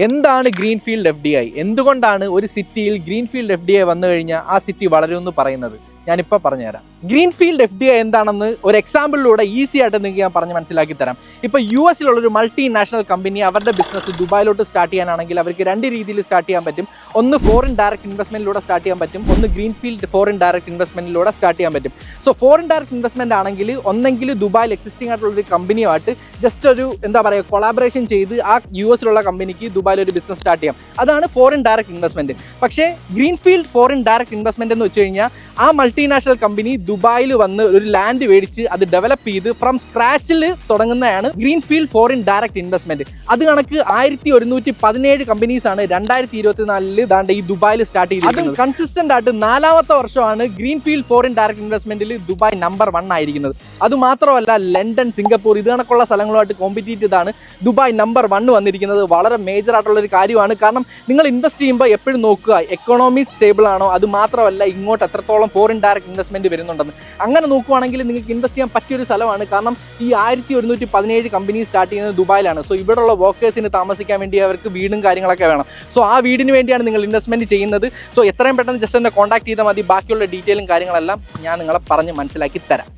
എന്താണ് greenfield FDI? എന്തുകൊണ്ടാണ് ഒരു സിറ്റിയിൽ ഗ്രീൻഫീൽഡ് FDI വന്നു കഴിഞ്ഞാൽ ആ സിറ്റി വളരുമെന്ന് പറയുന്നത്? ഞാനിപ്പോൾ പറഞ്ഞുതരാം. ഗ്രീൻഫീൽഡ് FDI എന്താണെന്ന് ഒരു എക്സാമ്പിളിലൂടെ ഈസി ആയിട്ട് നിങ്ങൾക്ക് ഞാൻ പറഞ്ഞ് മനസ്സിലാക്കി തരാം. ഇപ്പോൾ US ഒരു മൾട്ടിനാഷണൽ കമ്പനി അവരുടെ ബിസിനസ് ദുബായിലോട്ട് സ്റ്റാർട്ട് ചെയ്യാനാണെങ്കിൽ അവർക്ക് രണ്ട് രീതിയിൽ സ്റ്റാർട്ട് ചെയ്യാൻ പറ്റും. ഒന്ന് ഫോറിൻ ഡയറക്റ്റ് ഇൻവെസ്റ്റ്മെന്റിലൂടെ സ്റ്റാർട്ട് ചെയ്യാൻ പറ്റും, ഒന്ന് ഗ്രീൻഫീൽഡ് ഫോറിൻ ഡയറക്റ്റ് ഇൻവെസ്റ്റ്മെന്റിലൂടെ സ്റ്റാർട്ട് ചെയ്യാൻ പറ്റും. സോ ഫോറിൻ ഡയറക്റ്റ് ഇൻവെസ്റ്റ്മെന്റ് ആണെങ്കിൽ ഒന്നെങ്കിൽ ദുബായിൽ എക്സിസ്റ്റിംഗ് ആയിട്ടുള്ള ഒരു കമ്പനിയുമായിട്ട് ജസ്റ്റ് ഒരു കൊളാബറേഷൻ ചെയ്ത് ആ US കമ്പനിക്ക് ദുബായിൽ ഒരു ബിസിനസ് സ്റ്റാർട്ട് ചെയ്യാം. അതാണ് ഫോറിൻ ഡയറക്റ്റ് ഇൻവെസ്റ്റ്മെന്റ്. പക്ഷേ ഗ്രീൻഫീൽഡ് ഫോറിൻ ഡയറക്റ്റ് ഇൻവെസ്റ്റ്മെന്റ് എന്ന് വെച്ച് കഴിഞ്ഞാൽ ആ മൾട്ടിനാഷണൽ കമ്പനി ദുബായിൽ വന്ന് ഒരു ലാൻഡ് മേടിച്ച് അത് ഡെവലപ്പ് ചെയ്ത് ഫ്രം സ്ക്രാച്ചിൽ തുടങ്ങുന്നതാണ് ഗ്രീൻഫീൽഡ് ഫോറിൻ ഡയറക്റ്റ് ഇൻവെസ്റ്റ്മെന്റ്. അത് കണക്ക് 1117 കമ്പനീസ് ആണ് 2024 ദാണ്ട് ഈ ദുബായിൽ സ്റ്റാർട്ട് ചെയ്തത്. അതും കൺസിസ്റ്റന്റ് ആയിട്ട് 4ാമത്തെ വർഷമാണ് ഗ്രീൻഫീൽഡ് ഫോറിൻ ഡയറക്റ്റ് ഇൻവെസ്റ്റ്മെന്റിൽ ദുബായ് നമ്പർ 1 ആയിരിക്കുന്നത്. അതുമാത്രമല്ല ലണ്ടൻ, സിംഗപ്പൂർ ഇത് കണക്കുള്ള സ്ഥലങ്ങളുമായിട്ട് കോമ്പറ്റീറ്റ് ചെയ്താണ് ദുബായ് നമ്പർ 1 വന്നിരിക്കുന്നത്. വളരെ മേജർ ആയിട്ടുള്ള ഒരു കാര്യമാണ്. കാരണം നിങ്ങൾ ഇൻവെസ്റ്റ് ചെയ്യുമ്പോൾ എപ്പോഴും നോക്കുക എക്കണോമി സ്റ്റേബിൾ ആണോ, അത് മാത്രമല്ല ഇങ്ങോട്ട് എത്രത്തോളം ഫോറിൻ ഡയറക്റ്റ് ഇൻവെസ്റ്റ്മെന്റ് വരുന്നുണ്ടെന്ന്. അങ്ങനെ നോക്കുവാണെങ്കിൽ നിങ്ങൾക്ക് ഇൻവെസ്റ്റ് ചെയ്യാൻ പറ്റിയൊരു സ്ഥലമാണ്. കാരണം ഈ 1117 കമ്പനി സ്റ്റാർട്ട് ചെയ്യുന്നത് ദുബായിലാണ്. സോ ഇവിടെയുള്ള വർക്കേഴ്സിന് താമസിക്കാൻ വേണ്ടി അവർക്ക് വീടും കാര്യങ്ങളൊക്കെ വേണം. സോ ആ വീടിന് വേണ്ടിയാണ് നിങ്ങൾ ഇൻവെസ്റ്റ്മെന്റ് ചെയ്യുന്നത്. സോ എത്രയും പെട്ടെന്ന് ജസ്റ്റ് എന്നെ കോൺടാക്ട് ചെയ്താൽ മതി. ബാക്കിയുള്ള ഡീറ്റെയിലും കാര്യങ്ങളെല്ലാം ഞാൻ നിങ്ങളെ പറഞ്ഞ് മനസ്സിലാക്കി തരാം.